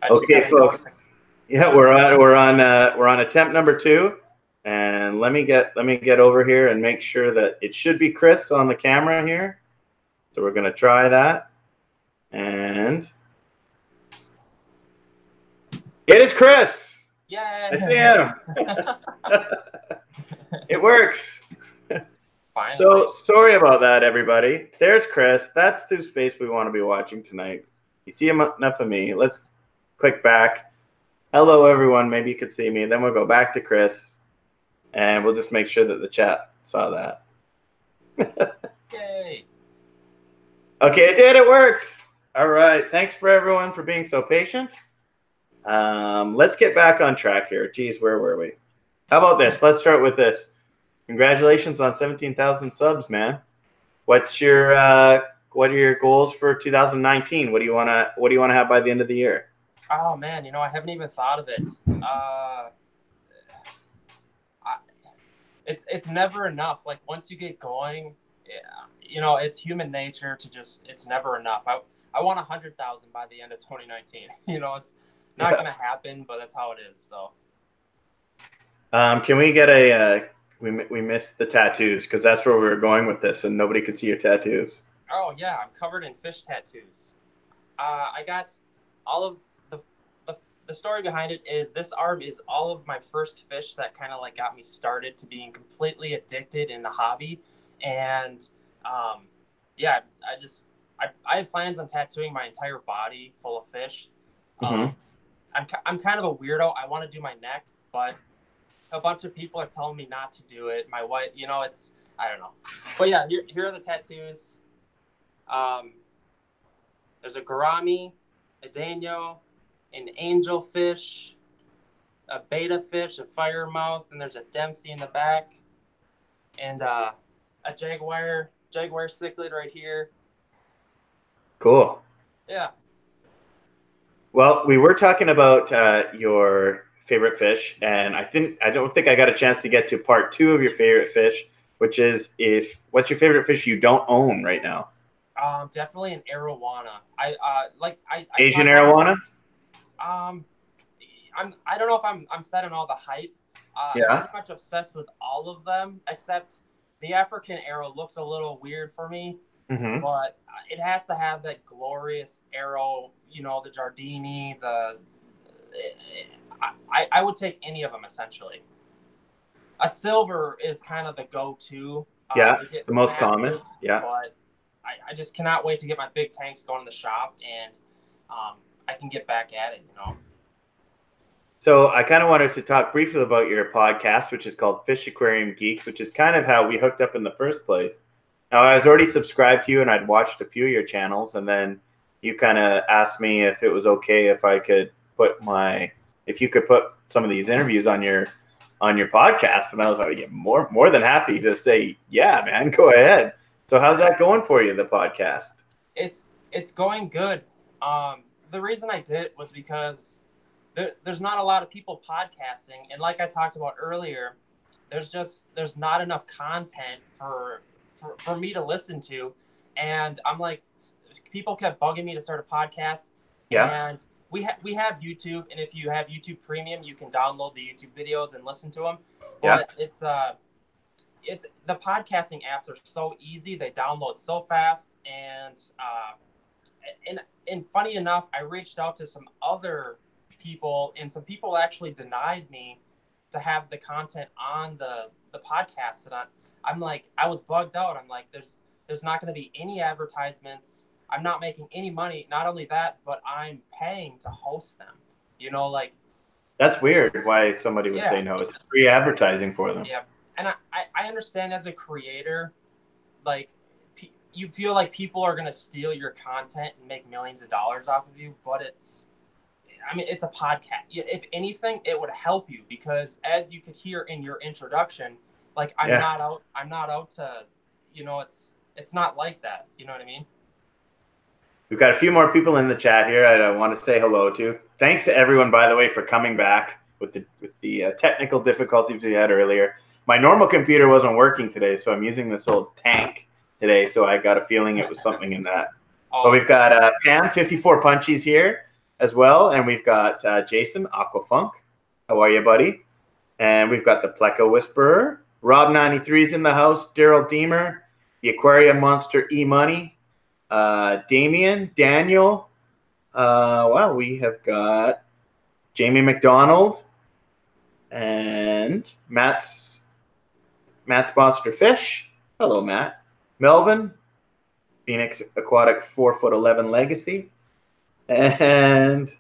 Okay, folks. Yeah, we're on attempt number 2, and let me get over here and make sure that it should be Chris on the camera here. So we're gonna try that, and it is Chris. Yay! I see him. It works. Finally. So sorry about that, everybody. There's Chris. That's whose face we want to be watching tonight. You see enough of me. Let's click back. Hello, everyone. Maybe you could see me. Then we'll go back to Chris, and we'll just make sure that the chat saw that. Yay! Okay, it did. It worked. All right. Thanks for everyone for being so patient. Let's get back on track here. Geez, where were we? How about this? Let's start with this. Congratulations on 17,000 subs, man. What are your goals for 2019? What do you wanna have by the end of the year? Oh man, I haven't even thought of it. It's never enough. Like once you get going, it's human nature to it's never enough. I want 100,000 by the end of 2019. It's not gonna happen, but that's how it is. So. Can we get a? We missed the tattoos because that's where we were going with this, and nobody could see your tattoos. Oh yeah, I'm covered in fish tattoos. I got all of the story behind it is this arm is all of my first fish that kind of like got me started to being completely addicted in the hobby, and yeah, I had plans on tattooing my entire body full of fish. Mm-hmm. I'm kind of a weirdo. I want to do my neck, but a bunch of people are telling me not to do it. My wife, I don't know. But yeah, here are the tattoos. There's a gourami, a daño, an angelfish, a beta fish, a fire mouth, and there's a Dempsey in the back, and a jaguar cichlid right here. Cool. Yeah. Well, we were talking about your favorite fish, and I don't think I got a chance to get to part 2 of your favorite fish, which is what's your favorite fish you don't own right now? Definitely an arowana. Asian arowana. I don't know if I'm set on all the hype. Yeah. I'm pretty much obsessed with all of them except the African arrow looks a little weird for me. Mm-hmm. But it has to have that glorious arrow, the Giardini, I would take any of them, essentially. A silver is kind of the go-to. Yeah, the most common. Yeah. But I just cannot wait to get my big tanks going in the shop, and I can get back at it, So I kind of wanted to talk briefly about your podcast, which is called Fish Aquarium Geeks, which is kind of how we hooked up in the first place. Now, I was already subscribed to you, and I'd watched a few of your channels, and then you kind of asked me if it was okay if I could if you could put some of these interviews on your podcast, and I was like, yeah, more than happy to say, yeah, man, go ahead. So how's that going for you, the podcast? It's going good. The reason I did it was because there's not a lot of people podcasting, and like I talked about earlier, there's not enough content for me to listen to, and I'm like, people kept bugging me to start a podcast. Yeah. And we have YouTube, and if you have YouTube Premium, you can download the YouTube videos and listen to them. But yeah. It's the podcasting apps are so easy; they download so fast, and funny enough, I reached out to some other people, and some people actually denied me to have the content on the podcast, and I'm like, I was bugged out. I'm like, there's not going to be any advertisements. I'm not making any money. Not only that, but I'm paying to host them. That's weird. Why somebody would say no? It's free advertising for them. Yeah, and I understand as a creator, like you feel like people are gonna steal your content and make millions of dollars off of you, but it's a podcast. If anything, it would help you because as you could hear in your introduction, like I'm not out to, it's not like that. You know what I mean? We've got a few more people in the chat here I want to say hello to. Thanks to everyone, by the way, for coming back with the technical difficulties we had earlier. My normal computer wasn't working today, so I'm using this old tank today, so I got a feeling it was something in that. But we've got Pam, 54 Punchies here, as well. And we've got Jason Aquafunk. How are you, buddy? And we've got the Pleco Whisperer. Rob 93 is in the house. Daryl Deemer, the Aquarium Monster E-Money. Damien, Daniel. Wow, we have got Jamie McDonald and Matt's Monster Fish. Hello, Matt. Melvin, Phoenix Aquatic 4'11" Legacy. And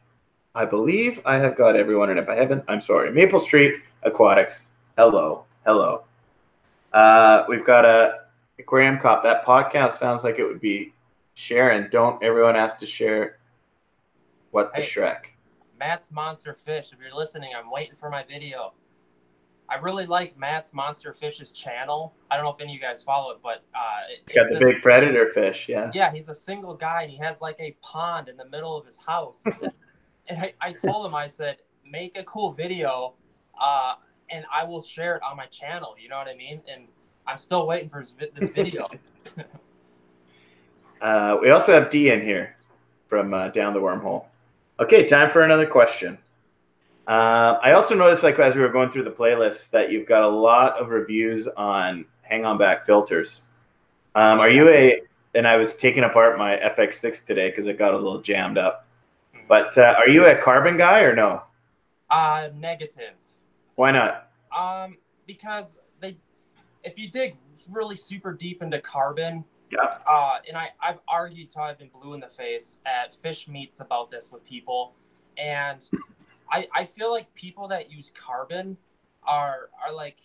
I believe I have got everyone. And if I haven't, I'm sorry. Maple Street Aquatics. Hello. Hello. We've got a Aquarium Cop. That podcast sounds like it would be Sharon. Don't everyone ask to share what the Shrek. Matt's Monster Fish. If you're listening, I'm waiting for my video. I really like Matt's Monster Fish's channel. I don't know if any of you guys follow it, but it's got the big predator fish, yeah. Yeah, he's a single guy, and he has like a pond in the middle of his house. And I told him, I said, make a cool video, and I will share it on my channel. You know what I mean? And I'm still waiting for this video. We also have D in here from Down the Wormhole. Okay, time for another question. I also noticed, like, as we were going through the playlist, that you've got a lot of reviews on hang-on-back filters. Are you and I was taking apart my FX6 today because it got a little jammed up. But are you a carbon guy or no? Negative. Why not? Because if you dig really super deep into carbon, yeah. And I've argued till I've been blue in the face at fish meets about this with people, and I feel like people that use carbon are like,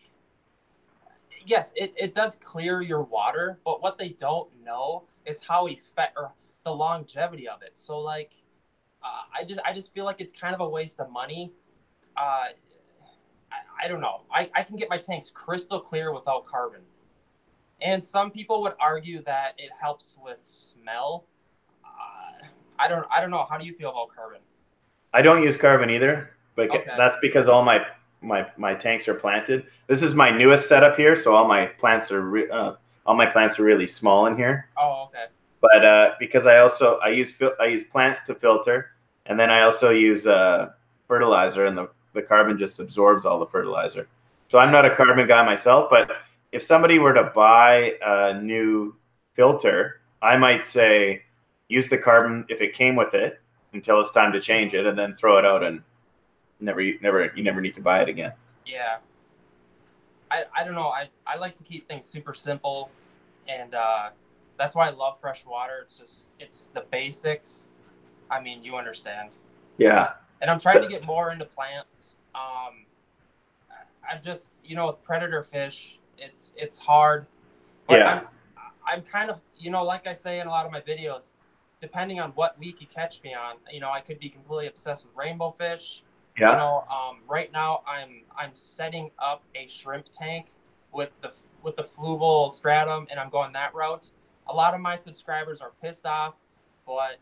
yes, it does clear your water, but what they don't know is how or the longevity of it. So like, I just feel like it's kind of a waste of money. I don't know. I can get my tanks crystal clear without carbon. And some people would argue that it helps with smell. I don't know. How do you feel about carbon? I don't use carbon either, but okay. That's because all my tanks are planted. This is my newest setup here, so all my plants are really small in here. Oh, okay. But because I use plants to filter, and then I also use fertilizer, and the carbon just absorbs all the fertilizer. So I'm not a carbon guy myself, but if somebody were to buy a new filter, I might say use the carbon if it came with it until it's time to change it, and then throw it out, and you never need to buy it again. Yeah. I don't know. I like to keep things super simple, and that's why I love fresh water. It's the basics. I mean, you understand. Yeah. And I'm trying to get more into plants. I'm just, with predator fish, it's hard. But yeah. I'm kind of, like I say in a lot of my videos, depending on what week you catch me on, I could be completely obsessed with rainbow fish. Yeah. Right now I'm setting up a shrimp tank with the fluval stratum, and I'm going that route. A lot of my subscribers are pissed off, but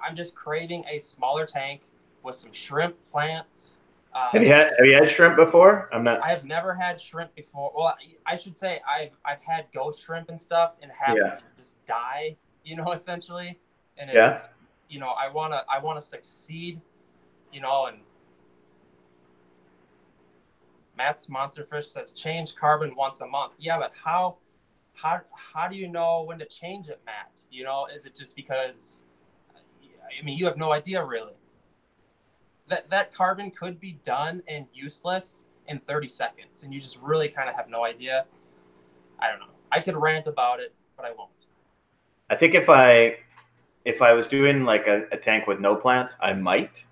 I'm just craving a smaller tank with some shrimp plants. Have you had shrimp before? I have never had shrimp before. Well, I should say I've had ghost shrimp and stuff, and have them just die, essentially. And it's I wanna succeed, and Matt's Monster Fish says change carbon once a month. Yeah, but how do you know when to change it, Matt? Is it just because you have no idea really? That carbon could be done and useless in 30 seconds, and you just really kind of have no idea. I don't know. I could rant about it, but I won't. I think if I was doing like a tank with no plants, I might.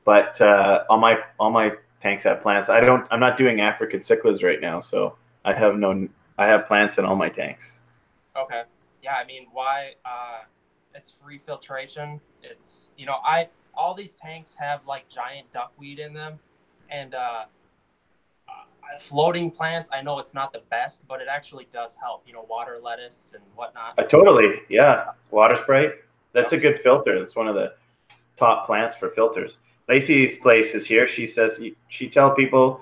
But all my tanks have plants. I'm not doing African cichlids right now, so I have plants in all my tanks. Okay. Yeah, why? It's free filtration. It's all these tanks have like giant duckweed in them, and floating plants. I know it's not the best, but it actually does help. Water lettuce and whatnot. Totally, yeah. Water sprite. That's a good filter. That's one of the top plants for filters. Lacey's place is here. She says she tell people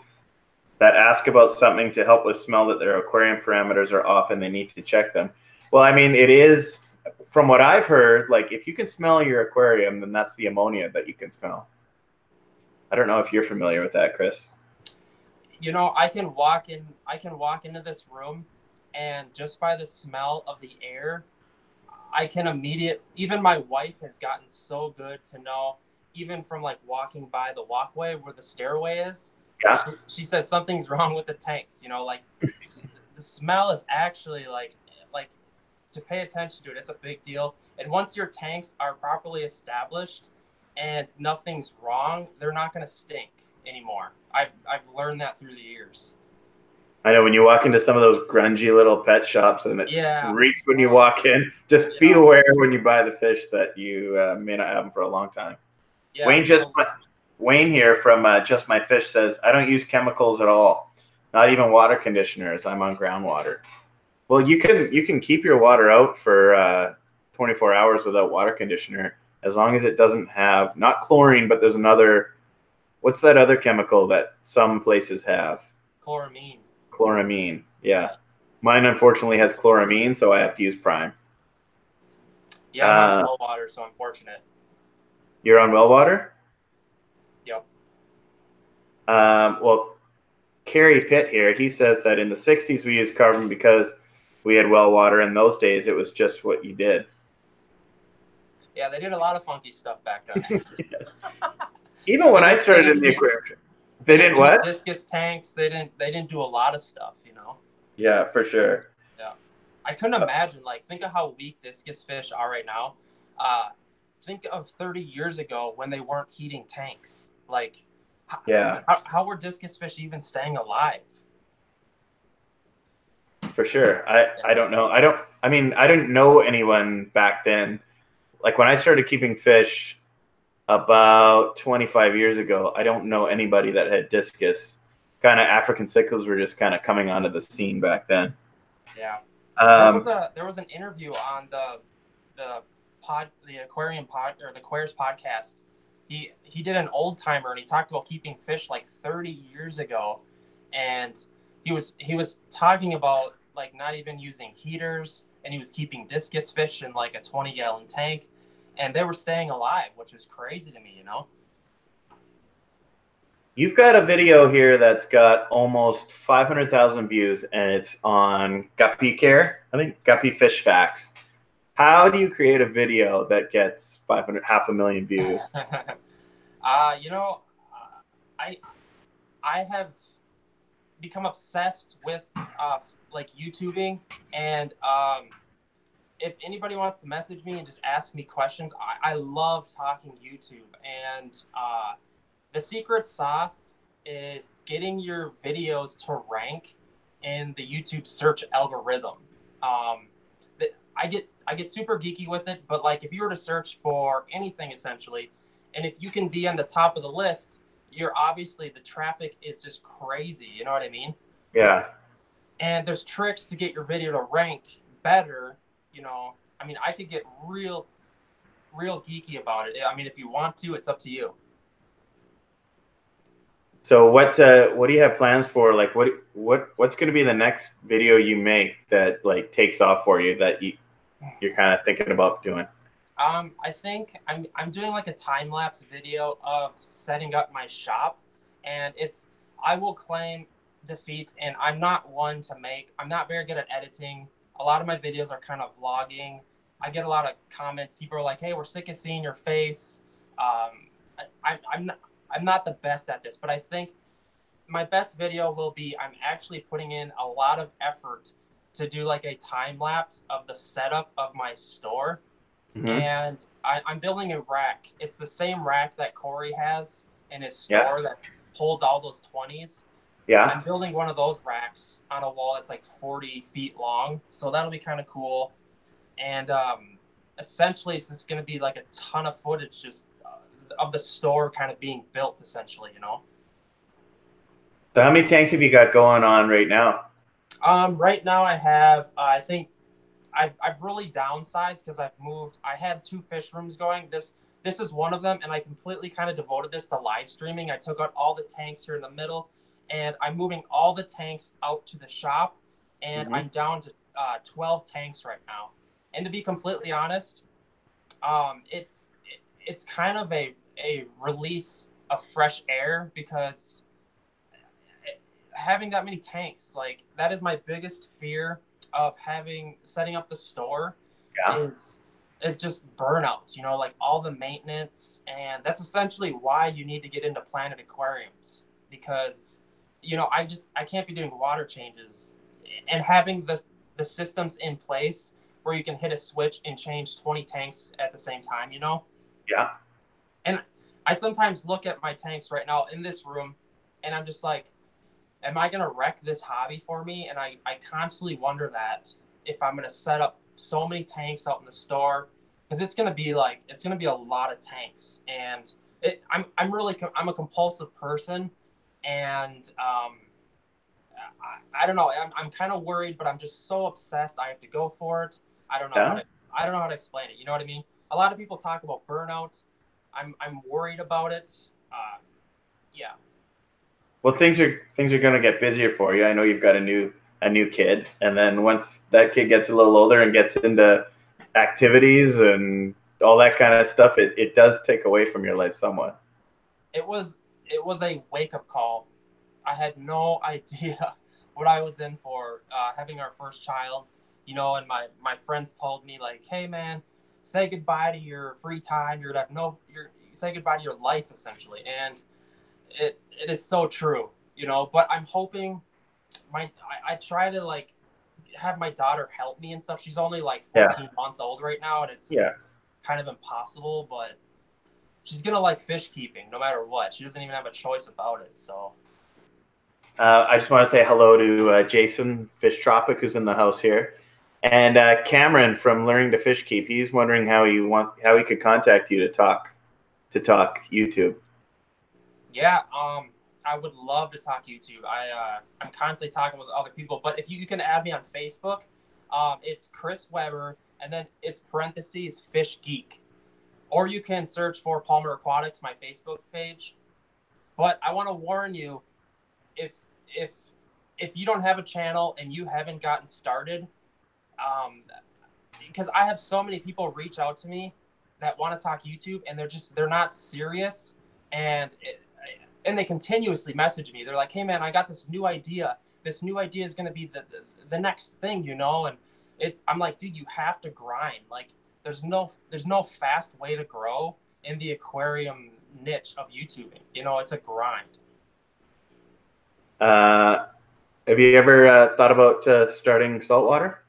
that ask about something to help with smell that their aquarium parameters are off and they need to check them. Well, it is from what I've heard, like if you can smell your aquarium, then that's the ammonia that you can smell. I don't know if you're familiar with that, Chris. You know, I can walk into this room, and just by the smell of the air, I can even my wife has gotten so good to know, even from like walking by the walkway where the stairway is. Yeah. She says something's wrong with the tanks, you know, like the smell is actually like to pay attention to it. It's a big deal. And once your tanks are properly established and nothing's wrong, they're not going to stink anymore. I've learned that through the years. I know when you walk into some of those grungy little pet shops and it reeks when you walk in, just be aware when you buy the fish that you may not have them for a long time. Yeah, Wayne here from Just My Fish says, I don't use chemicals at all, not even water conditioners. I'm on groundwater. Well, you can keep your water out for 24 hours without water conditioner as long as it doesn't have, not chlorine, but there's another, what's that other chemical that some places have? Chloramine. Chloramine, yeah. Mine unfortunately has chloramine, so I have to use Prime. Yeah, I'm on well water, so I'm fortunate. You're on well water? Yep. Well, Kerry Pitt here, he says that in the 60s we used carbon because we had well water. In those days, it was just what you did. Yeah, they did a lot of funky stuff back then. Even when I started in the aquarium. They didn't what? Discus tanks. They didn't do a lot of stuff, you know. Yeah, for sure. Yeah, I couldn't imagine. Like, think of how weak discus fish are right now. Think of 30 years ago when they weren't heating tanks. Like, how were discus fish even staying alive? For sure. I don't know. I didn't know anyone back then. Like when I started keeping fish about 25 years ago, I don't know anybody that had discus. Kind of African cichlids were just kind of coming onto the scene back then. Yeah. There was an interview on the aquarium pod or the Aquarius podcast. He did an old timer and he talked about keeping fish like 30 years ago, and he was talking about like not even using heaters, and he was keeping discus fish in like a 20-gallon tank, and they were staying alive, which was crazy to me, you know. You've got a video here that's got almost 500,000 views, and it's on Guppy Care. I think Guppy Fish Facts. How do you create a video that gets 500,000 views? You know, I have become obsessed with like YouTubing, and if anybody wants to message me and just ask me questions, I love talking YouTube. And the secret sauce is getting your videos to rank in the YouTube search algorithm. I get super geeky with it, but like if you were to search for anything essentially, and if you can be on the top of the list, you're obviously, the traffic is just crazy. You know what I mean? Yeah. And there's tricks to get your video to rank better. You know, I mean, I could get real geeky about it. I mean, if you want to, it's up to you. So what do you have plans for? Like what's going to be the next video you make that like takes off for you that you're kind of thinking about doing? I think I'm doing like a time lapse video of setting up my shop, and I will claim defeat, and I'm not very good at editing. A lot of my videos are kind of vlogging. I get a lot of comments. People are like, "Hey, we're sick of seeing your face." I'm not the best at this, but I think my best video will be I'm actually putting in a lot of effort to do like a time lapse of the setup of my store. Mm-hmm. And I'm building a rack. It's the same rack that Corey has in his store that holds all those 20s. Yeah. I'm building one of those racks on a wall that's like 40 feet long. So that'll be kind of cool. And essentially, it's just going to be like a ton of footage just of the store kind of being built, essentially, you know? So how many tanks have you got going on right now? Right now I have, I think I've really downsized because I've moved. I had 2 fish rooms going. This is one of them, and I completely kind of devoted this to live streaming. I took out all the tanks here in the middle, and I'm moving all the tanks out to the shop, and I'm down to 12 tanks right now. And to be completely honest, it's kind of a release of fresh air because having that many tanks, like that is my biggest fear of setting up the store Yeah. is just burnout, like all the maintenance. And that's essentially why you need to get into Planet Aquariums because, I can't be doing water changes and having the systems in place where you can hit a switch and change 20 tanks at the same time. Yeah. And I sometimes look at my tanks right now in this room and I'm just like, am I going to wreck this hobby for me? And I constantly wonder that if I'm going to set up so many tanks out in the store, because it's going to be a lot of tanks. And I'm a compulsive person. And I don't know. I'm kind of worried, but I'm just so obsessed. I have to go for it. Yeah. I don't know how to explain it. You know what I mean? A lot of people talk about burnout. I'm worried about it. Yeah. Well, things are going to get busier for you. I know you've got a new kid, and then once that kid gets a little older and gets into activities and all that kind of stuff, it does take away from your life somewhat. It was a wake up call. I had no idea what I was in for having our first child, and my friends told me like, hey man, say goodbye to your free time. Say goodbye to your life essentially. And it is so true, but I'm hoping I try to like have my daughter help me and stuff. She's only like Yeah. 14 months old right now and it's Yeah. kind of impossible, but she's going to like fish keeping no matter what. She doesn't even have a choice about it. So I just want to say hello to Jason Fish Tropic, who's in the house here, and Cameron from Learning to Fish Keep. He's wondering how he could contact you to talk YouTube. yeah, I would love to talk YouTube. I'm constantly talking with other people, but if you can add me on Facebook, it's Chris Weber, and then it's parentheses Fish Geek, or you can search for Palmer Aquatics, my Facebook page. But I want to warn you, if if if you don't have a channel and you haven't gotten started, because I have so many people reach out to me that want to talk YouTube, and they're not serious, and and they continuously message me. They're like, hey man, I got this new idea. This new idea is going to be the next thing, and I'm like, dude, you have to grind. Like there's no fast way to grow in the aquarium niche of YouTubing. It's a grind. Have you ever thought about starting saltwater?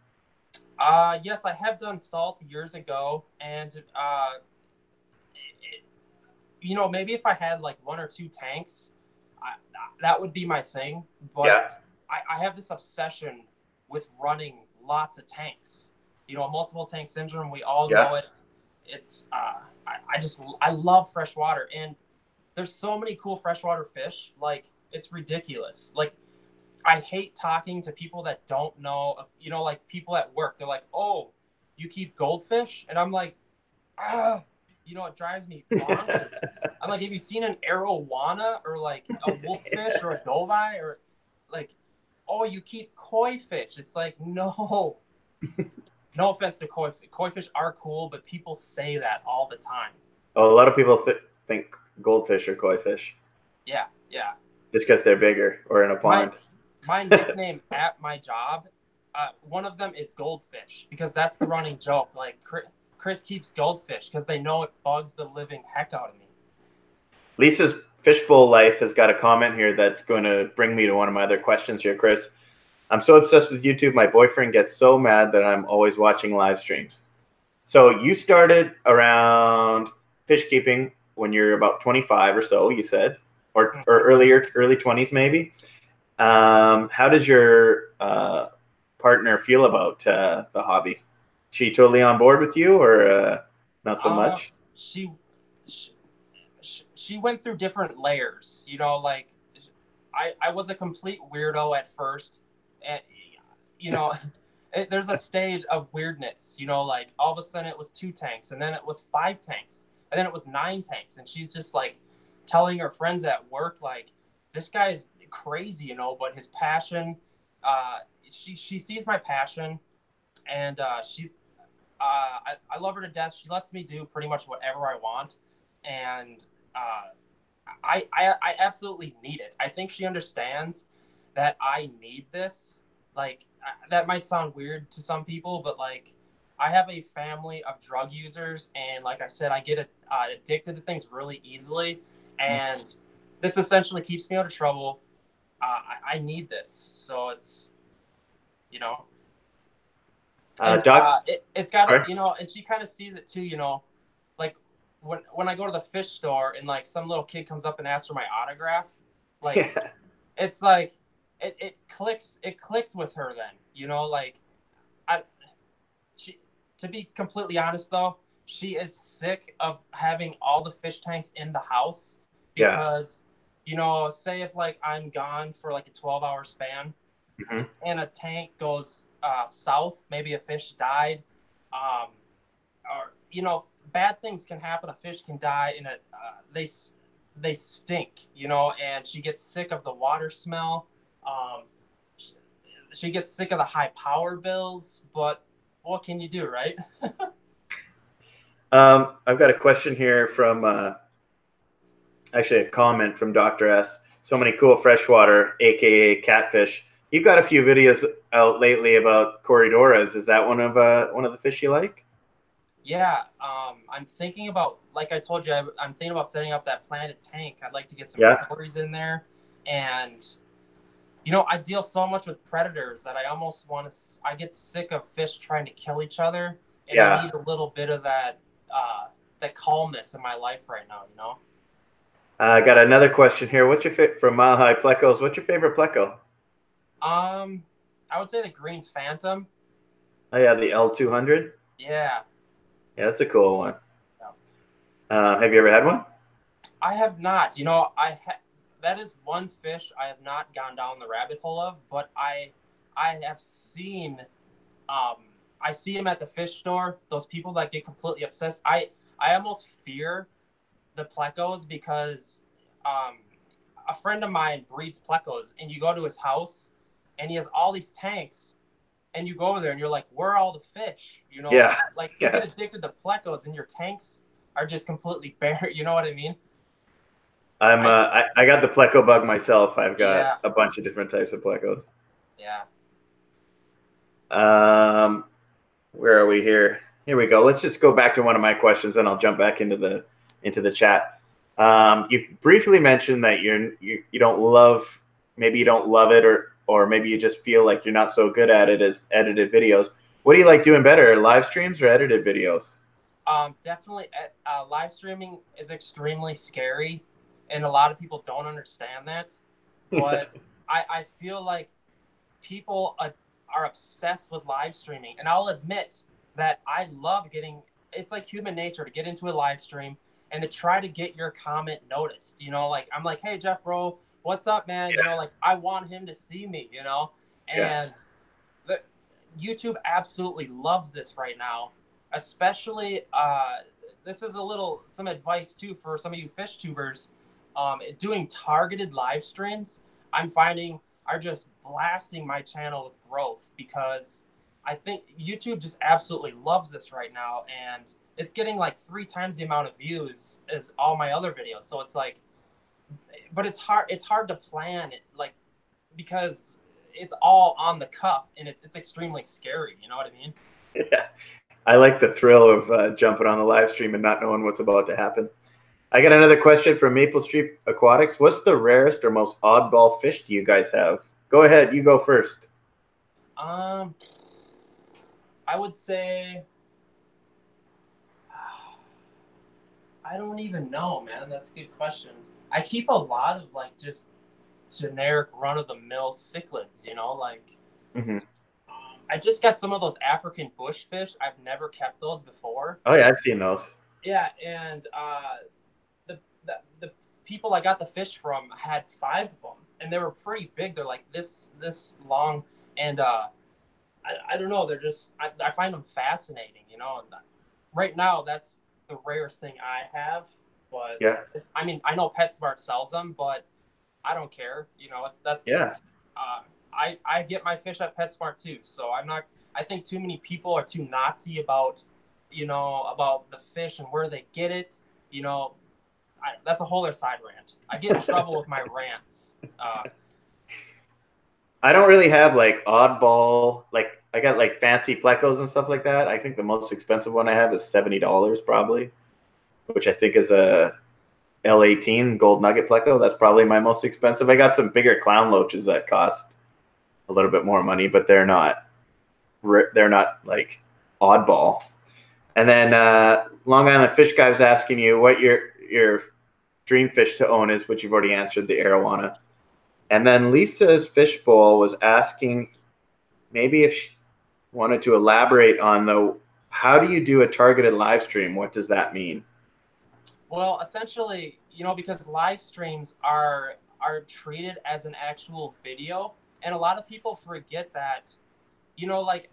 Yes, I have done salt years ago, and maybe if I had like one or two tanks, that would be my thing. But Yeah. I have this obsession with running lots of tanks. Multiple tank syndrome. We all know it. It's I love freshwater, and there's so many cool freshwater fish. Like it's ridiculous. Like I hate talking to people that don't know. Like people at work. They're like, "Oh, you keep goldfish," and I'm like, "Ah." It drives me bonkers. I'm like, have you seen an arowana or like a wolffish or a doveye or like, oh, you keep koi fish? It's like, no. No offense to koi fish. Koi fish are cool, but people say that all the time. Oh, a lot of people think goldfish are koi fish. Yeah, yeah. Just because they're bigger or in a pond. My nickname at my job, one of them is goldfish because that's the running joke. Like Chris keeps goldfish because they know it bugs the living heck out of me. Lisa's Fishbowl Life has got a comment here that's going to bring me to one of my other questions here, Chris. I'm so obsessed with YouTube, my boyfriend gets so mad that I'm always watching live streams. So you started around fish keeping when you're about 25 or so, you said, or early 20s maybe. How does your partner feel about the hobby? She totally on board with you, or not so much? She went through different layers. Like I was a complete weirdo at first, and there's a stage of weirdness. Like all of a sudden it was 2 tanks, and then it was 5 tanks, and then it was 9 tanks, and she's just like telling her friends at work like, this guy's crazy, but his passion, she sees my passion, and I love her to death. She lets me do pretty much whatever I want, and I absolutely need it. I think she understands that I need this. Like that might sound weird to some people, but like I have a family of drug users, and like I said, I get addicted to things really easily, and this essentially keeps me out of trouble. I need this, so it's you know, and Doc, it's got to sorry. and she kind of sees it too, like when I go to the fish store and like some little kid comes up and asks for my autograph, like Yeah. it's like it clicked with her then, like I she to be completely honest though, she is sick of having all the fish tanks in the house Yeah. because say if like I'm gone for like a 12-hour span Mhm. and a tank goes south, maybe a fish died, um, or bad things can happen. A fish can die, and they stink, and she gets sick of the water smell. Um, she gets sick of the high power bills, but what can you do, right? I've got a question here from actually a comment from Dr. S. So many cool freshwater, aka catfish. You've got a few videos out lately about corridoras. Is that one of the fish you like? Yeah, I'm thinking about, like I told you, I'm thinking about setting up that planted tank. I'd like to get some Yeah. quarries in there, and I deal so much with predators that I almost want to. I get sick of fish trying to kill each other, and I Yeah. need a little bit of that calmness in my life right now. I got another question here. What's your from Mile High Plecos? What's your favorite pleco? Um, I would say the green phantom. Oh yeah, the L200. Yeah. Yeah, that's a cool one. Yeah. Have you ever had one? I have not. That is one fish I have not gone down the rabbit hole of, but I have seen. Um, I see him at the fish store. Those people that get completely obsessed. I almost fear the plecos because um, a friend of mine breeds plecos, and you go to his house, and he has all these tanks, and you go over there, and you're like, "Where are all the fish?" Yeah. Like you Yeah. get addicted to plecos, and your tanks are just completely bare. You know what I mean? I I got the pleco bug myself. I've got Yeah, a bunch of different types of plecos. yeah. Um, where are we here? Here we go. Let's just go back to one of my questions, and I'll jump back into the chat. You briefly mentioned that you don't love, maybe you don't love it, or maybe you just feel like you're not so good at it as edited videos. What do you like doing better, live streams or edited videos? Definitely, live streaming is extremely scary, and a lot of people don't understand that. But I feel like people are obsessed with live streaming, and I'll admit that I love getting. It's like human nature to get into a live stream and to try to get your comment noticed. Like I'm like, hey Jeff, bro, what's up, man? Like I want him to see me. Yeah. And the, YouTube absolutely loves this right now, especially this is some advice too for some of you fish tubers. Doing targeted live streams, I'm finding are just blasting my channel with growth because I think YouTube just absolutely loves this right now, and it's getting like 3 times the amount of views as all my other videos. So it's like, but it's hard to plan it, like, because it's all on the cuff, and it's extremely scary. You know what I mean? Yeah. I like the thrill of jumping on the live stream and not knowing what's about to happen. I got another question from Maple Street Aquatics. What's the rarest or most oddball fish do you guys have? Go ahead. You go first. Um, I would say I don't even know, man. That's a good question. I keep a lot of like just generic run of the mill cichlids, like Mm-hmm. I just got some of those African bushfish. I've never kept those before. Oh yeah, I've seen those. Yeah, and the people I got the fish from had 5 of them, and they were pretty big. They're like this long, and I don't know. They're just I find them fascinating, And right now, that's the rarest thing I have. But Yeah. I mean, I know PetSmart sells them, but I don't care. It's that's Yeah. I get my fish at PetSmart too, so I'm not I think too many people are too Nazi about, about the fish and where they get it. That's a whole other side rant. I get in trouble with my rants. I don't really have like oddball, like I got like fancy plecos and stuff like that. I think the most expensive one I have is $70 probably, which I think is a L18 gold nugget pleco. That's probably my most expensive. I got some bigger clown loaches that cost a little bit more money, but they're not like oddball. And then Long Island Fish Guy was asking you what your dream fish to own is, which you've already answered, the arowana. And then Lisa's Fishbowl was asking maybe if she wanted to elaborate on how do you do a targeted live stream? What does that mean? Well, essentially, because live streams are treated as an actual video, and a lot of people forget that, like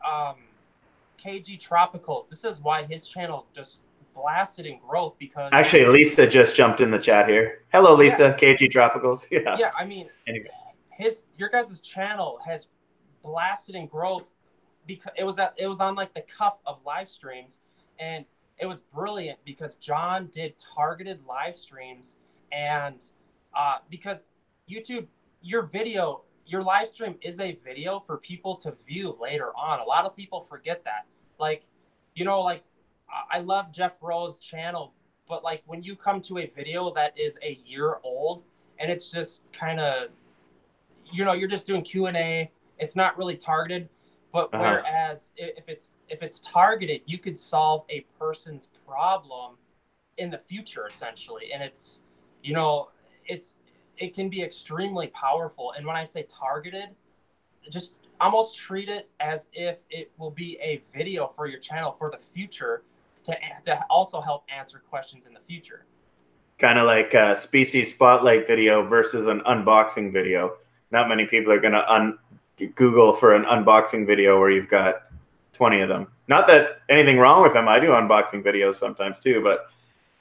KG Tropicals. This is why his channel just blasted in growth, because actually Lisa just jumped in the chat here. Hello, Lisa. Yeah. KG Tropicals. Yeah. I mean, anyway. Your guys' channel has blasted in growth because it was on like the cuff of live streams, and it was brilliant because John did targeted live streams, and because YouTube, your live stream is a video for people to view later on. A lot of people forget that. Like, I love Jeff Rowe's channel, but like when you come to a video that is a year old and it's just kind of, you're just doing Q&A, it's not really targeted. But whereas if it's targeted, you could solve a person's problem in the future, essentially. And it's, it can be extremely powerful. And when I say targeted, just almost treat it as if it will be a video for your channel for the future to also help answer questions in the future. Kind of like a species spotlight video versus an unboxing video. Not many people are going to Google for an unboxing video where you've got 20 of them. Not that anything wrong with them. I do unboxing videos sometimes too, but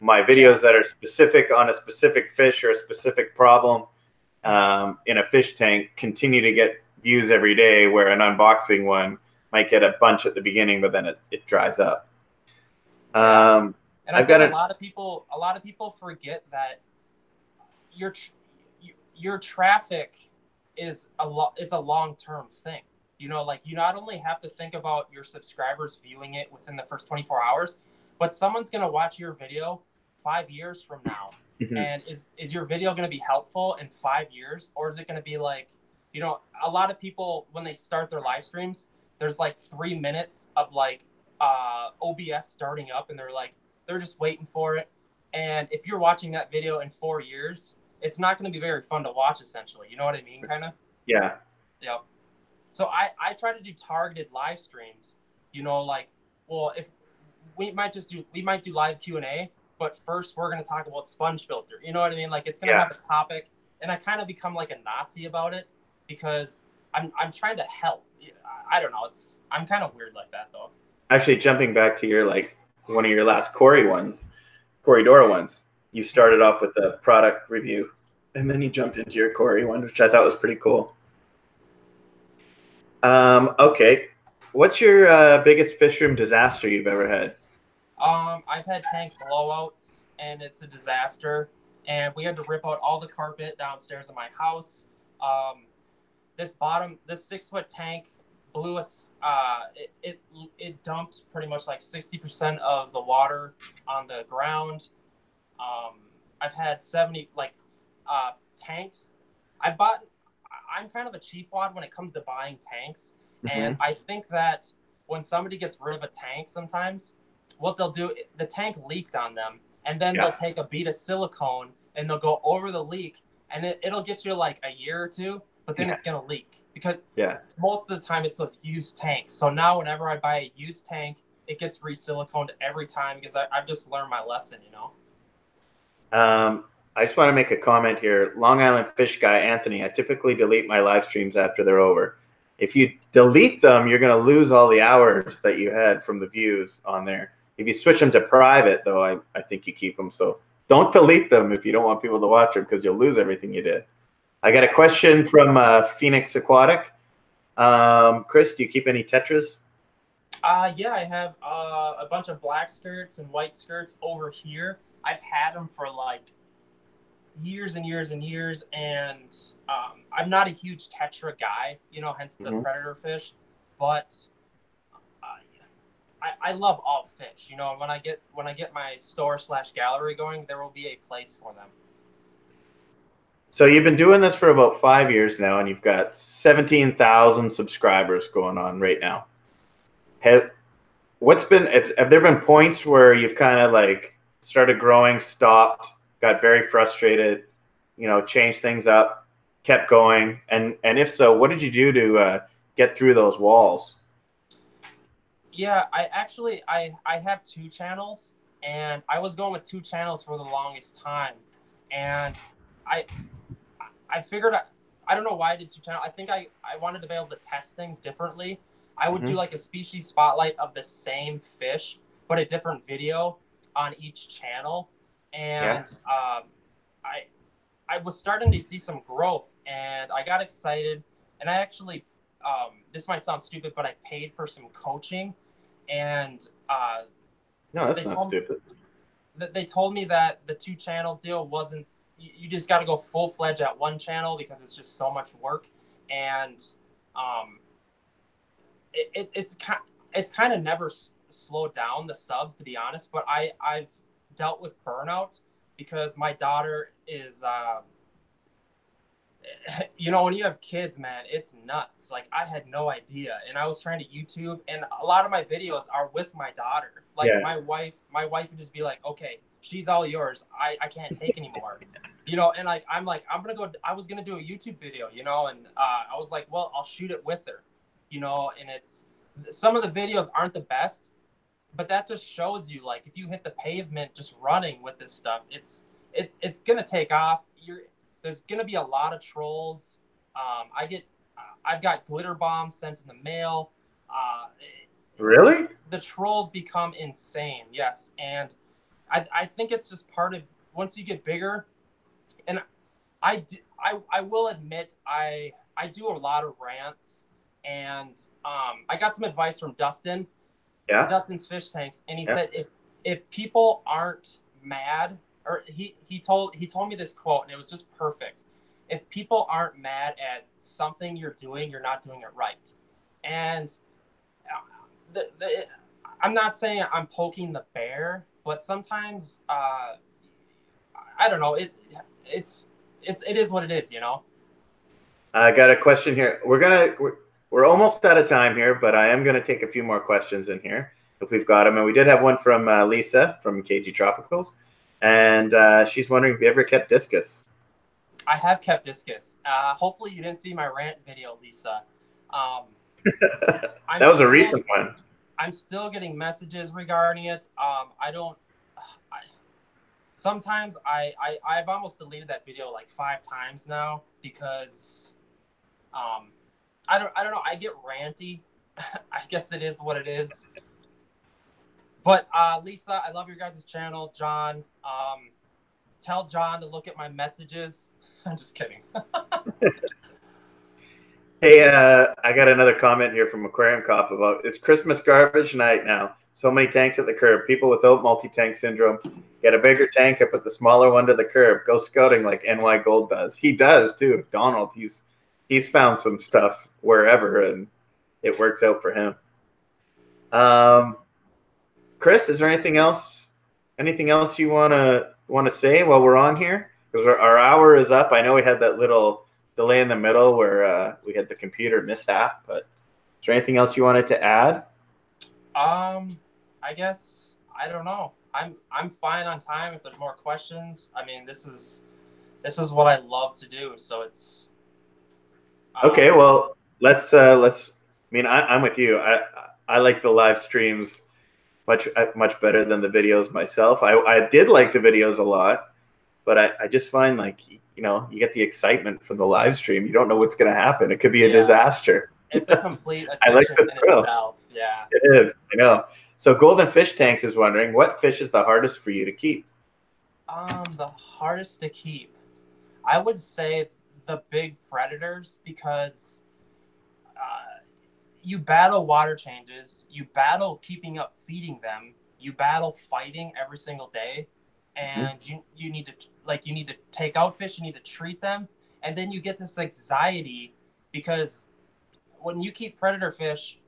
my videos that are specific on a specific fish or a specific problem in a fish tank continue to get views every day, where an unboxing one might get a bunch at the beginning, but then it dries up. And I think a lot of people forget that your traffic is it's a long-term thing. Like you not only have to think about your subscribers viewing it within the first 24 hours, but someone's going to watch your video 5 years from now. Mm-hmm. And is your video going to be helpful in 5 years? Or is it going to be like, a lot of people, when they start their live streams, there's like 3 minutes of like OBS starting up, and they're just waiting for it. And if you're watching that video in 4 years, it's not going to be very fun to watch, essentially. You know what I mean, kind of? Yeah. Yep. So I try to do targeted live streams, if we might do live Q&A, but first we're going to talk about sponge filter. You know what I mean? Like it's going to have a topic, and I kind of become like a Nazi about it because I'm trying to help. I don't know. I'm kind of weird like that though. Actually, jumping back to your one of your last Corridora ones, you started off with a product review, and then you jumped into your Corey one, which I thought was pretty cool. Okay. What's your biggest fish room disaster you've ever had? I've had tank blowouts, and it's a disaster. And we had to rip out all the carpet downstairs in my house. This 6-foot tank blew us. It dumped pretty much like 60% of the water on the ground. I've had 70 tanks. I'm kind of a cheapwad when it comes to buying tanks. Mm-hmm. And I think that when somebody gets rid of a tank, sometimes what they'll do, the tank leaked on them, and then they'll take a bead of silicone and they'll go over the leak, and it'll get you like a year or two, but then it's going to leak because most of the time it's those used tanks. So now whenever I buy a used tank, it gets re-siliconed every time because I've just learned my lesson, I just want to make a comment here. Long Island Fish Guy, Anthony, I typically delete my live streams after they're over. If you delete them, you're going to lose all the hours that you had from the views on there. If you switch them to private, though, I think you keep them. So don't delete them if you don't want people to watch them, because you'll lose everything you did. I got a question from Phoenix Aquatic. Chris, do you keep any tetras? Yeah, I have a bunch of black skirts and white skirts over here. I've had them for like years and years and years, and I'm not a huge tetra guy, you know, hence the Hmm. predator fish. But I love all fish, you know. And when I get my store slash gallery going, there will be a place for them. So you've been doing this for about 5 years now, and you've got 17,000 subscribers going on right now. Have there been points where you've kind of like started growing, stopped, got very frustrated, changed things up, kept going, and if so, what did you do to get through those walls? Yeah, I have two channels, and I was going with two channels for the longest time, and I I figured I don't know why I did two channels. I think I wanted to be able to test things differently. I would do Hmm. like a species spotlight of the same fish, but a different video on each channel, Yeah. and I I was starting to see some growth, and I got excited, and I actually this might sound stupid, but I paid for some coaching, and No, that's they not told stupid. they told me that the two channels deal wasn't. You just got to go full fledged at one channel because it's just so much work, and um, it's kind of never slowed down the subs, to be honest. But I've dealt with burnout because my daughter is you know, when you have kids, man, it's nuts. Like I had no idea, and I was trying to YouTube, and a lot of my videos are with my daughter. Like Yeah. my wife would just be like, "Okay, she's all yours. I can't take anymore," you know. And like I'm gonna go. I was gonna do a YouTube video, you know, and I was like, "Well, I'll shoot it with her," you know. And it's some of the videos aren't the best, but that just shows you like if you hit the pavement just running with this stuff, it's gonna take off. There's gonna be a lot of trolls. I've got glitter bombs sent in the mail. Uh, Really? the trolls become insane, yes, and I think it's just part of once you get bigger. And I will admit I do a lot of rants, and I got some advice from Yeah. Dustin's Fish Tanks, and he Yeah. said if people aren't mad, or he told me this quote, and it was just perfect. If people aren't mad at something you're doing, you're not doing it right. And the I'm not saying I'm poking the bear, but sometimes I don't know. It is what it is, you know. I got a question here. We're almost out of time here, but I am gonna take a few more questions in here if we've got them. And we did have one from Lisa from KG Tropicals, and she's wondering if you ever kept discus. I have kept discus. Hopefully, you didn't see my rant video, Lisa. Um, I'm That was a still recent one. I'm still getting messages regarding it. I don't. I, sometimes I've almost deleted that video like 5 times now because I don't know. I get ranty. I guess it is what it is. But Lisa, I love your guys' channel. John, tell John to look at my messages. I'm just kidding. Hey, I got another comment here from Aquarium Cop about it's Christmas garbage night now. So many tanks at the curb. People without multi-tank syndrome get a bigger tank and put the smaller one to the curb. Go scouting like NY Gold does. He does too. Donald, he's found some stuff wherever, and it works out for him. Chris, is there anything else? Anything else you wanna say while we're on here? Because our hour is up. I know we had that little delay in the middle where we had the computer mishap, but is there anything else you wanted to add? I guess I don't know. I'm fine on time. If there's more questions, I mean, this is what I love to do. So it's Okay, well let's. I mean, I'm with you. I like the live streams much better than the videos myself. I did like the videos a lot, but I just find like you get the excitement from the live stream. You don't know what's going to happen. It could be a disaster. it's a complete I like addiction the in thrill. itself. Yeah. It is. I know. So Golden Fish Tanks is wondering what fish is the hardest for you to keep. The hardest to keep, I would say the big predators because you battle water changes, you battle keeping up feeding them, you battle fighting every single day, and you need to take out fish, you need to treat them, and then you get this anxiety because when you keep predator fish,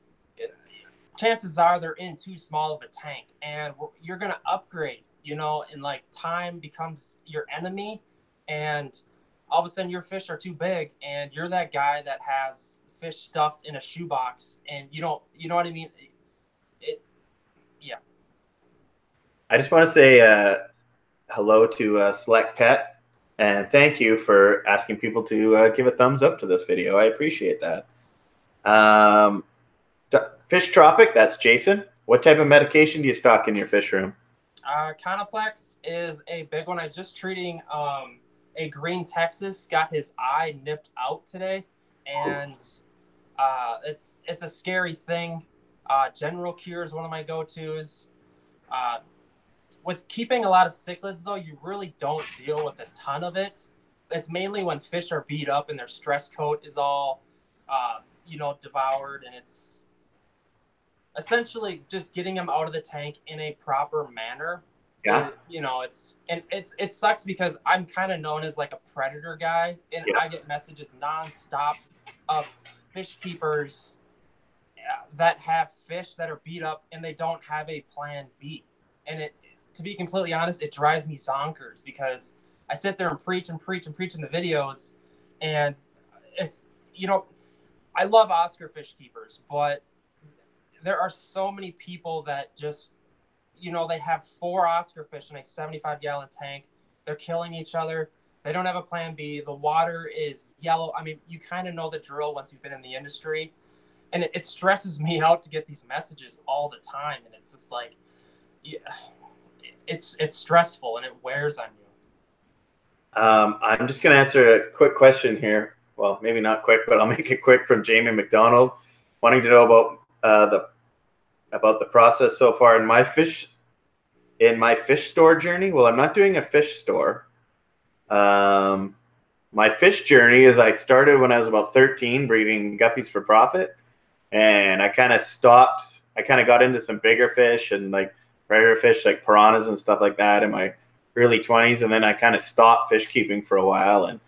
chances are they're in too small of a tank, and you're gonna upgrade, and like time becomes your enemy, and all of a sudden your fish are too big, and you're that guy that has fish stuffed in a shoebox, and you don't, you know what I mean? Yeah. I just want to say hello to Select Pet, and thank you for asking people to give a thumbs up to this video. I appreciate that. Fish Tropic, that's Jason. What type of medication do you stock in your fish room? Conoplex is a big one. I was just treating a green Texas, got his eye nipped out today, and it's a scary thing. General Cure is one of my go-tos. With keeping a lot of cichlids, though, you really don't deal with a ton of it. It's mainly when fish are beat up and their stress coat is all, devoured, and it's essentially just getting them out of the tank in a proper manner. Yeah. It sucks because I'm kind of known as like a predator guy, and I get messages nonstop of fish keepers that have fish that are beat up and they don't have a plan B. And to be completely honest, it drives me zonkers because I sit there and preach in the videos, and it's, I love Oscar fish keepers, but there are so many people that just, they have 4 Oscar fish in a 75-gallon tank. They're killing each other. They don't have a plan B. The water is yellow. I mean, you kind of know the drill once you've been in the industry. And it stresses me out to get these messages all the time. And it's just like, yeah, it's stressful and it wears on you. I'm just going to answer a quick question here. Well, maybe not quick, but I'll make it quick, from Jamie McDonald, wanting to know about the process so far in my fish store journey. Well, I'm not doing a fish store. My fish journey is I started when I was about 13 breeding guppies for profit, and I kind of stopped. I kind of got into some bigger fish and like predator fish like piranhas and stuff like that in my early 20s, and then I kind of stopped fish keeping for a while and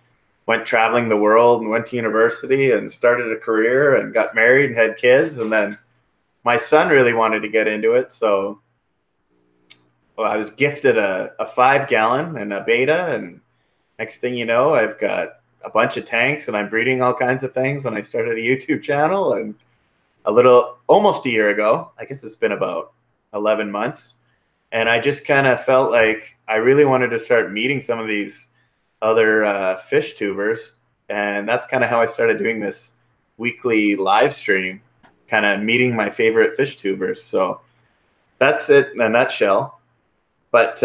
went traveling the world and went to university and started a career and got married and had kids, and then my son really wanted to get into it, so I was gifted a 5-gallon and a beta, and next thing you know, I've got a bunch of tanks and I'm breeding all kinds of things, and I started a YouTube channel, and almost a year ago, I guess it's been about 11 months, and I just kind of felt like I really wanted to start meeting some of these other fish tubers, and that's kind of how I started doing this weekly live stream, kind of meeting my favorite fish tubers. So that's it in a nutshell. But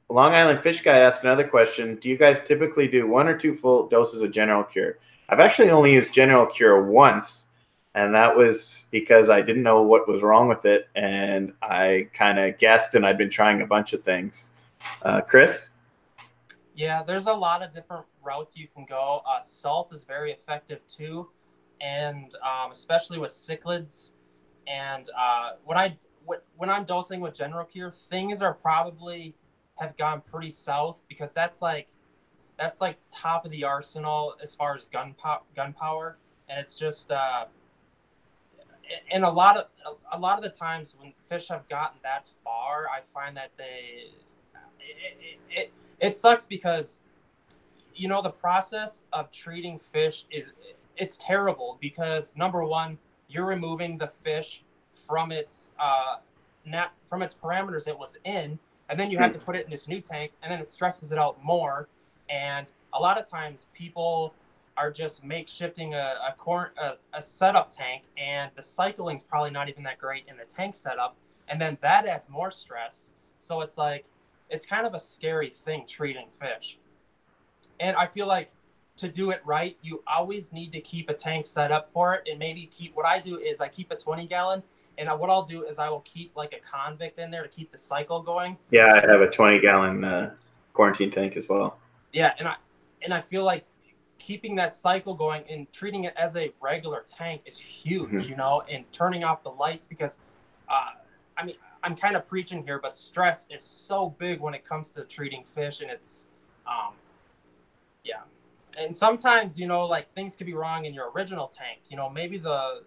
Long Island Fish Guy asked another question. Do you guys typically do 1 or 2 full doses of General Cure? I've actually only used General Cure once, and that was because I didn't know what was wrong with it, and I kind of guessed, and I'd been trying a bunch of things. Chris? Yeah, there's a lot of different routes you can go. Salt is very effective too, and especially with cichlids. And when I'm dosing with General Cure, things are probably have gone pretty south because that's like top of the arsenal as far as gun power, and it's just and a lot of the times when fish have gotten that far, I find that it sucks because the process of treating fish it's terrible because number one, you're removing the fish from its parameters it was in, and then you have to put it in this new tank, and then it stresses it out more. And a lot of times people are just makeshifting a setup tank, and the cycling's probably not even that great in the tank setup, and then that adds more stress. So it's like it's kind of a scary thing treating fish. And I feel like to do it right, you always need to keep a tank set up for it, and maybe what I do is I keep a 20-gallon, and what I'll do is I will keep like a convict in there to keep the cycle going. Yeah, I have a 20-gallon quarantine tank as well. Yeah, and I feel like keeping that cycle going and treating it as a regular tank is huge, you know, and turning off the lights because, I mean, I'm kind of preaching here, but stress is so big when it comes to treating fish, and it's, yeah. And sometimes, you know, like things could be wrong in your original tank. You know, maybe the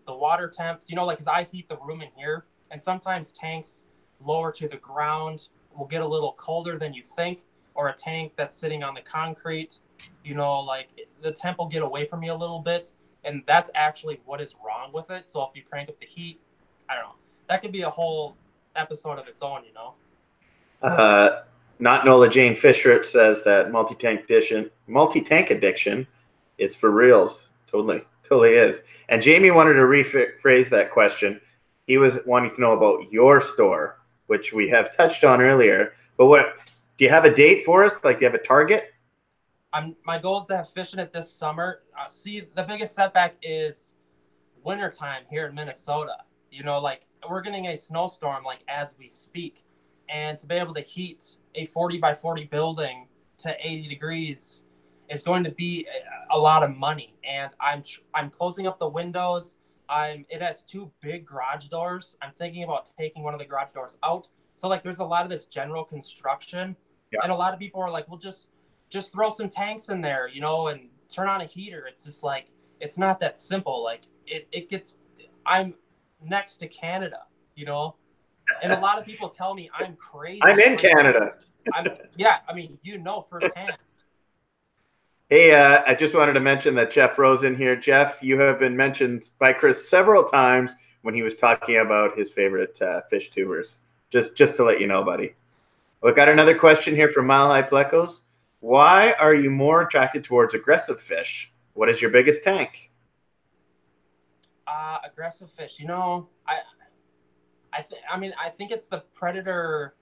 water temps, you know, like, cause I heat the room in here, and sometimes tanks lower to the ground will get a little colder than you think, or a tank that's sitting on the concrete, you know, like the temp will get away from you a little bit, and that's actually what is wrong with it. So if you crank up the heat, I don't know, that could be a whole episode of its own, you know. Not Nola Jane Fisher says that multi-tank addiction, it's for reals. Totally is. And Jamie wanted to rephrase that question. He was wanting to know about your store, which we have touched on earlier. But what do you have a date for us? Like, do you have a target? My goal is to have fish in it this summer. See, the biggest setback is wintertime here in Minnesota. You know, like we're getting a snowstorm like as we speak, and to be able to heat a 40 by 40 building to 80 degrees is going to be a lot of money. And I'm closing up the windows. It has two big garage doors. I'm thinking about taking one of the garage doors out. So like there's a lot of this general construction, and a lot of people are like, well, just throw some tanks in there, you know, and turn on a heater. It's just like, it's not that simple. Like I'm next to Canada, you know, and a lot of people tell me I'm crazy. I'm in Canada. Yeah, I mean, you know, firsthand. Hey, I just wanted to mention that Jeff Rose in here. Jeff, you have been mentioned by Chris several times when he was talking about his favorite fish tubers. Just to let you know, buddy. We've got another question here from Mile High Plecos. Why are you more attracted towards aggressive fish? What is your biggest tank? Aggressive fish. You know, I think it's the predatorness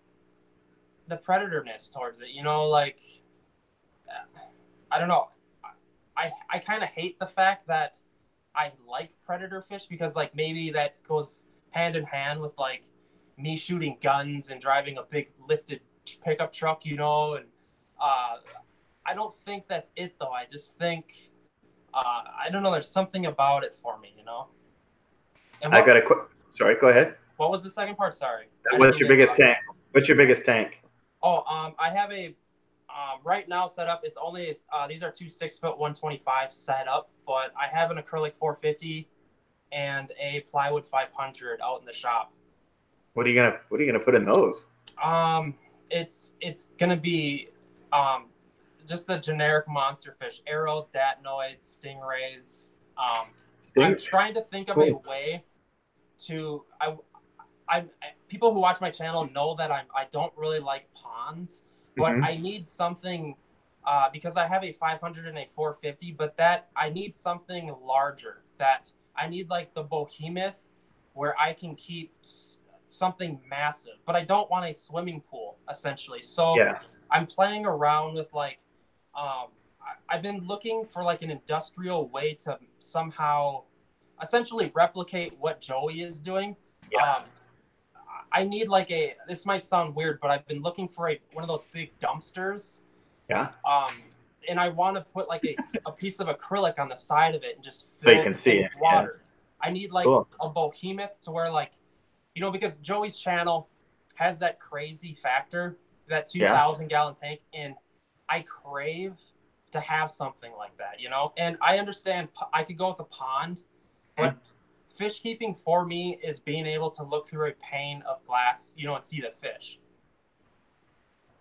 towards it. You know, like I don't know. I kind of hate the fact that I like predator fish because like maybe that goes hand in hand with like me shooting guns and driving a big lifted pickup truck, you know, and I don't think that's it though. I just think I don't know. There's something about it for me, you know. And I got sorry. Go ahead. What was the second part? Sorry. What's your biggest tank? What's your biggest tank? Oh, I have a right now set up. It's only these are two 6-foot 125 set up, but I have an acrylic 450 and a plywood 500 out in the shop. What are you gonna put in those? It's gonna be just the generic monster fish: arrows, datinoids, stingrays. I'm trying to think of a way to people who watch my channel know that I don't really like ponds, but I need something because I have a 500 and a 450, but that I need something larger. That I need like the behemoth where I can keep something massive, but I don't want a swimming pool essentially. So I'm playing around with like I've been looking for like an industrial way to somehow essentially replicate what Joey is doing. I need like this might sound weird, but I've been looking for one of those big dumpsters. Yeah. And I want to put like a piece of acrylic on the side of it and just so you can see it. Water. Yeah. I need like a behemoth to where like, you know, because Joey's channel has that crazy factor, that 2,000 gallon tank, and I crave to have something like that, you know. And I understand I could go with a pond, but fish keeping for me is being able to look through a pane of glass, you know, and see the fish.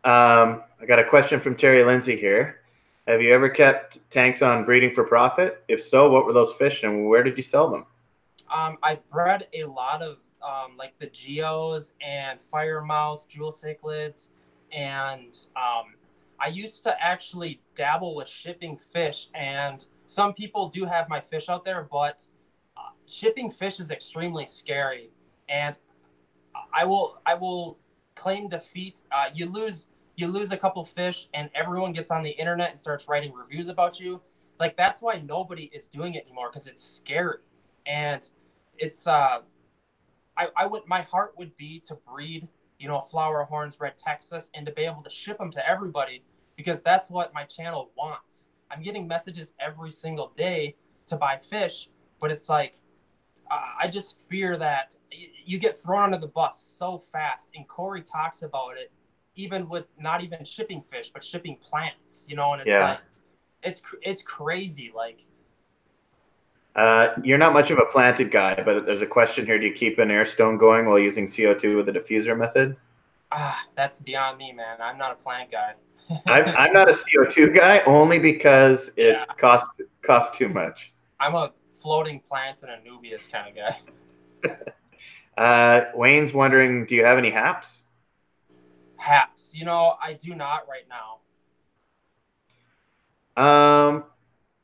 I got a question from Terry Lindsay here. Have you ever kept tanks on breeding for profit? If so, what were those fish and where did you sell them? I've bred a lot of like the geos and fire mouse, jewel cichlids, and I used to actually dabble with shipping fish, and some people do have my fish out there, but shipping fish is extremely scary, and I will claim defeat. You lose a couple fish, and everyone gets on the internet and starts writing reviews about you. Like that's why nobody is doing it anymore, because it's scary, and it's my heart would be to breed, you know, flower horns, red Texas, and to be able to ship them to everybody, because that's what my channel wants. I'm getting messages every single day to buy fish, but it's like, I just fear that you get thrown under the bus so fast. And Corey talks about it, even with not even shipping fish, but shipping plants, you know, and it's like, it's crazy. Like, you're not much of a planted guy, but there's a question here. Do you keep an air stone going while using CO2 with the diffuser method? That's beyond me, man. I'm not a plant guy. I'm not a CO2 guy only because it costs too much. I'm a floating plants and Anubias kind of guy. Wayne's wondering, do you have any haps? Haps, you know, I do not right now.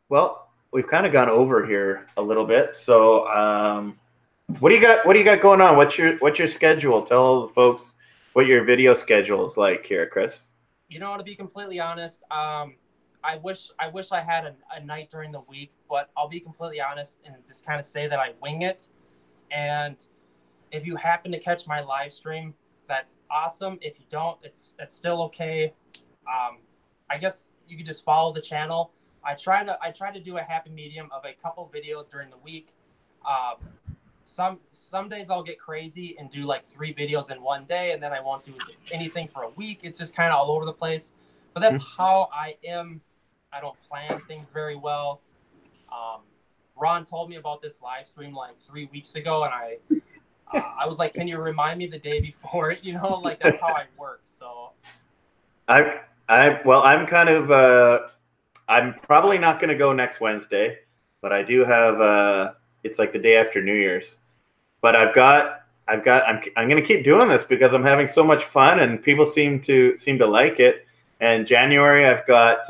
Well, we've kind of gone over here a little bit. So, what do you got? What do you got going on? What's your schedule? Tell the folks what your video schedule is like here, Chris. You know, to be completely honest, I wish I had a night during the week, but I'll be completely honest and just kind of say that I wing it. And if you happen to catch my live stream, that's awesome. If you don't, it's still okay. I guess you could just follow the channel. I try to do a happy medium of a couple videos during the week. Some days I'll get crazy and do like 3 videos in one day, and then I won't do anything for a week. It's just kind of all over the place. But that's how I am. I don't plan things very well. Ron told me about this live stream like 3 weeks ago, and I was like, "Can you remind me the day before?" You know, like that's how I work. So, I'm kind of I'm probably not going to go next Wednesday, but I do have it's like the day after New Year's. But I'm going to keep doing this because I'm having so much fun and people seem to like it. And January I've got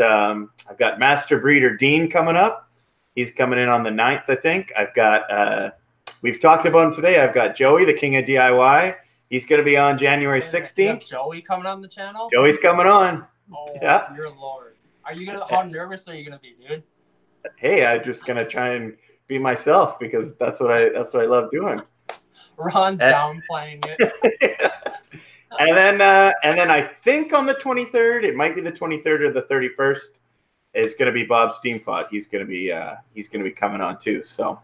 Master Breeder Dean coming up. He's coming in on the 9th, I think. I've got we've talked about him today. I've got Joey, the King of DIY. He's going to be on January 16th. Joey coming on the channel? Joey's coming on. Oh, yeah. Dear Lord. How nervous are you going to be, dude? Hey, I'm just going to try and be myself because that's what I love doing. Ron's downplaying it. And then I think on the 23rd, it might be the 23rd or the 31st, it's going to be Bob Steamfot. He's going to be coming on too. So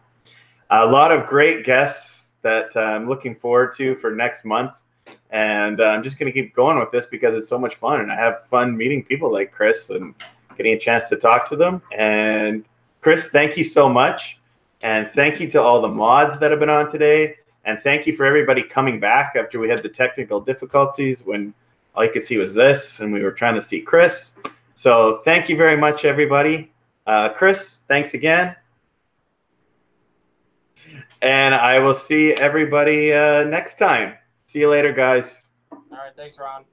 a lot of great guests that I'm looking forward to for next month. And I'm just going to keep going with this because it's so much fun. And I have fun meeting people like Chris and getting a chance to talk to them. And Chris, thank you so much. And thank you to all the mods that have been on today. And thank you for everybody coming back after we had the technical difficulties when all you could see was this and we were trying to see Chris. So thank you very much, everybody. Chris, thanks again. And I will see everybody next time. See you later, guys. All right. Thanks, Ron.